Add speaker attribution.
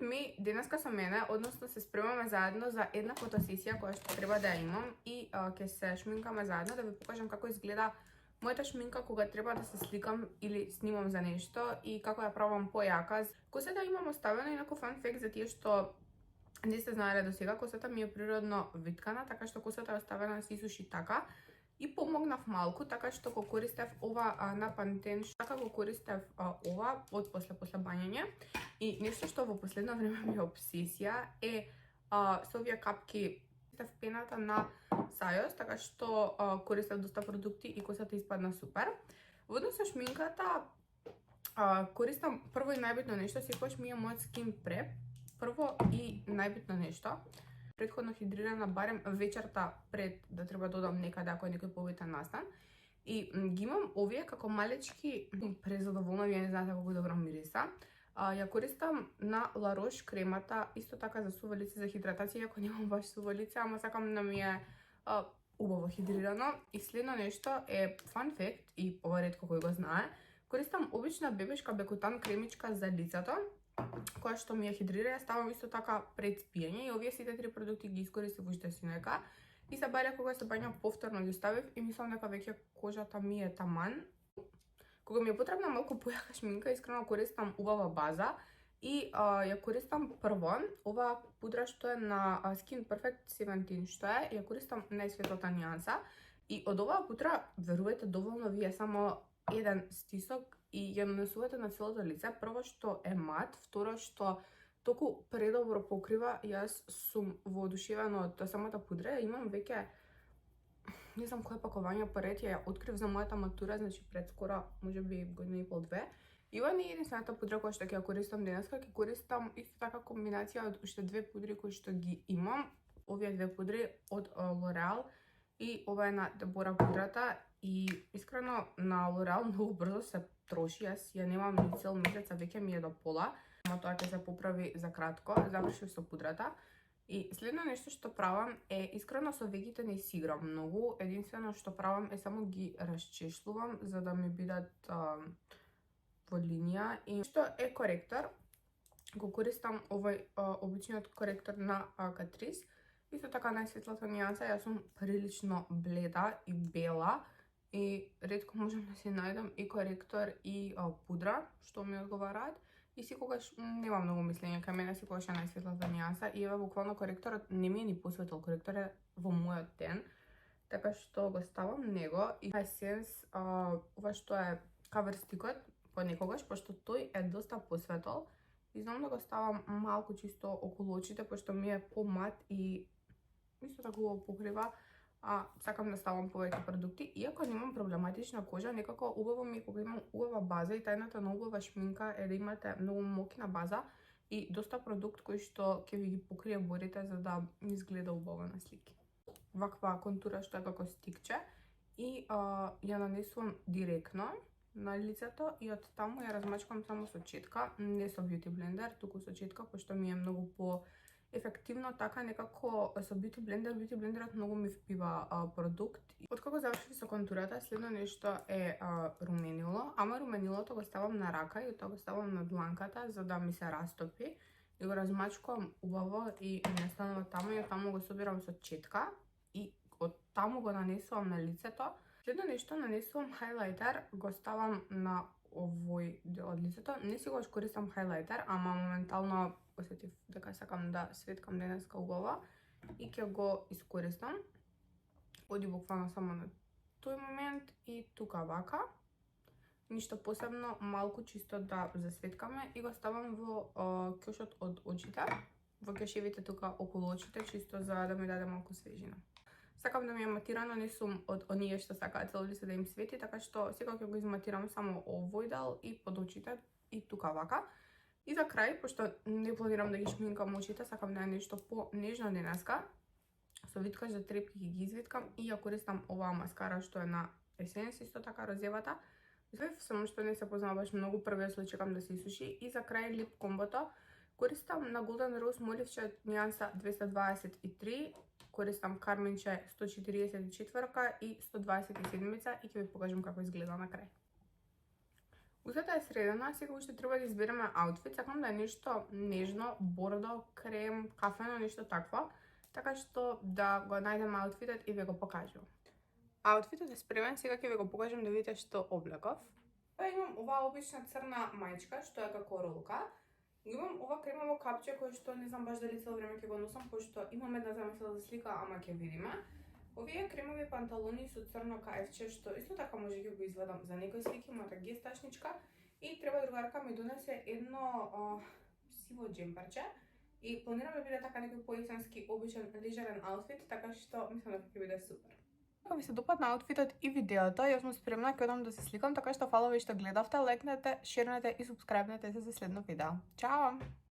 Speaker 1: ми денеска со мене, односно се спремаме заедно за една фотосесија која што треба да ја имам и ќе се шминкаме заедно да ви покажам како изгледа мојата шминка кога треба да се сликам или снимам за нешто и како ја правам појака. Косата имам оставена, инаку фан факт за тие што не сте знаеле до сега, косата ми е природно виткана, така што косата е оставена да се исуши така. И помогнав малку, така што го користев ова на Пантен, така го користев ова од после бањање. И нешто што во последно време ми е обсесија е со овие капки в пената на Сајос, така што користев доста продукти и косата испадна супер. Во однос со шминката користам прво и најбитно нешто, секогаш ми е мојот скин преп. Прво и најбитно нешто, претходно хидрирана барем вечерта пред да треба да одам некаде ако е некој повитен настан. И ги имам овие како малечки презадоволна, вие не знаете колку добро мириса. Ја користам на La Roche кремата, исто така за сувалици за хидратација, ако немам баш сувалици, ама сакам да ми е убаво хидрирано. И следно нешто е фан факт, и ова ретко кој го знае, користам обична бебешка бекотан кремичка за лицето, која што ми ја хидрира, ја ставам исто така пред спиење и овие сите три продукти ги искористив уште синека. И се баре кога се бањам повторно ги ставив и мислам дека веќе кожата ми е таман. Кога ми е потребна малку појака шминка, искрено користам убава база и ја користам прво ова пудра што е на Skin Perfect 17, што е, ја користам најсветлата нијанса и од оваа пудра, верувате, доволно ви е само еден стисок и ја нанесувате на целото лице. Прво што е мат, второ што толку предобро покрива. Јас сум воодушевена од самата пудра, имам веќе не знам кое пакување поред, ја открив за мојата матура, значи пред скоро, можеби година и пол-две. И ова не е единствената пудра која што ќе ја користам денеска, ќе користам исто така комбинација од уште две пудри кои што ги имам. Овие две пудри од L'Oreal и ова е на Deborah пудрата и искрено на L'Oreal многу брзо се троши, јас ја немам ни цел месец, а веќе ми е до пола, ама тоа ќе се поправи за кратко. Завршив со пудрата. И следно нешто што правам е, искрено со вегите не си играм многу, единствено што правам е само ги расчешлувам за да ми бидат во линија. И што е коректор, го користам овој обичниот коректор на Catrice, исто така најсветлата нијанса. Јас сум прилично бледа и бела и ретко можам да си најдам и коректор и пудра што ми одговараат. И секогаш нема многу мислење кај мене, секогаш е најсветлата нијанса. И еве буквално коректорот не ми е ни посветол, коректор е во мојот ден, така што го ставам него. И Essence, ова што е cover стикот, понекогаш, пошто тој е доста посветол, и знам да го ставам малку чисто околу очите, пошто ми е помат и исто така го покрива. Сакам да ставам повеќе продукти, иако немам проблематична кожа, некако убаво ми е кога имам убава база и тајната на убава шминка е да имате многу мокна база и доста продукт кој што ќе ви ги покрие борите за да изгледа убаво на слики. Ваква контура што е како стикче и ја нанесувам директно на лицето и од таму ја размачкам само со четка, не со beauty blender, туку со четка, пошто ми е многу по ефективно така, некако со beauty blender многу ми впива продукт. Откако завршив со контурата, следно нешто е руменило, ама руменилото го ставам на рака и тоа го ставам на дланката за да ми се растопи и го размачкувам убаво и не станува таму и таму го собирам со четка и од таму го нанесувам на лицето. Следно нешто нанесувам хайлайтер, го ставам на овој дел од лицето. Не секогаш користам хайлайтер, ама моментално осетив дека сакам да светкам денеска убава и ќе го искористам. Оди буквално само на тој момент и тука вака. Ништо посебно, малку чисто да засветкаме и го ставам во кјошот од очите, во кјошевите тука околу очите, чисто за да ми даде малку свежина. Сакам да ми е матирано, не сум од оние што сакаат цело лице да им свети, така што сега ќе го изматирам само овој дел и под очите и тука вака. И за крај, пошто не планирам да ги шминкам очите, сакам да е нешто по-нежно денеска. Со виткач за трепки ги извиткам и ја користам оваа маскара што е на Essence, исто така розевата. Само што не се познава баш многу, првиот слој чекам да се исуши. И за крај лип комбото користам на Golden Rose моливче нијанса 223, користам карминче 144 и 127 и ќе ви покажам како изгледа на крај. Устата е средена, сега уште треба да избереме аутфит. Сакам да е нешто нежно, бордо, крем, кафено, нешто такво. Така што да го најдем аутфитот и ви го покажам. Аутфитот е спремен, сега ќе ви го покажам да видите што облеков. Имам оваа обична црна мајчка, што е како ролка. Имам ова кремово капче кое што не знам баш дали цело време ќе го носам, пошто имам една замисла за слика, ама ќе видиме. Овие кремови панталони со црно каефче, што исто така може ќе го извадам за некои слики, мојата ги е стачничка. И треба другарка ми донесе едно сиво джемперче. И планирам да биде така некој поесенски обичен лежерен аутфит, така што мислам дека ќе биде супер. Ако ви се допадна аутфитот и видеото, јас сум спремна ќе одам да се сликам, така што фала ви што гледавте, лајкнете, шернете и субскрајбнете се за следно видео. Чао!